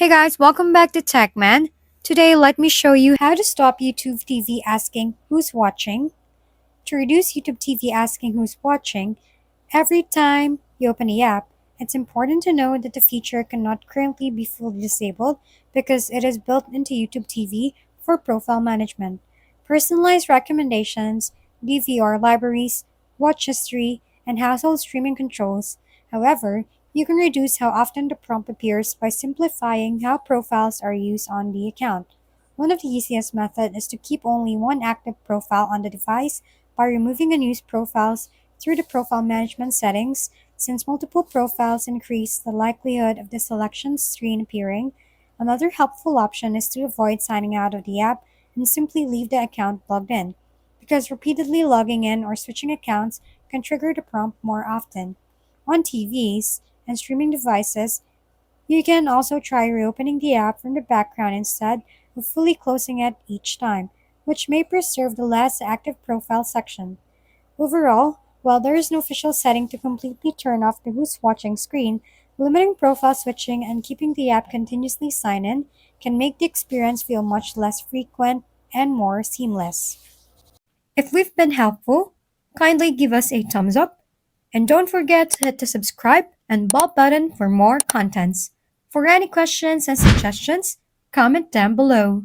Hey guys, welcome back to TechMan. Today, let me show you how to stop YouTube TV asking who's watching. To reduce YouTube TV asking who's watching, every time you open the app, it's important to know that the feature cannot currently be fully disabled because it is built into YouTube TV for profile management. Personalized recommendations, DVR libraries, watch history, and household streaming controls. However, you can reduce how often the prompt appears by simplifying how profiles are used on the account. One of the easiest methods is to keep only one active profile on the device by removing unused profiles through the profile management settings, since multiple profiles increase the likelihood of the selection screen appearing. Another helpful option is to avoid signing out of the app and simply leave the account logged in, because repeatedly logging in or switching accounts can trigger the prompt more often. On TVs and streaming devices, you can also try reopening the app from the background instead of fully closing it each time, which may preserve the less active profile section. Overall, while there is no official setting to completely turn off the who's watching screen, limiting profile switching and keeping the app continuously sign in can make the experience feel much less frequent and more seamless. If we've been helpful, kindly give us a thumbs up and don't forget to hit the subscribe and bell button for more contents. For any questions and suggestions, comment down below.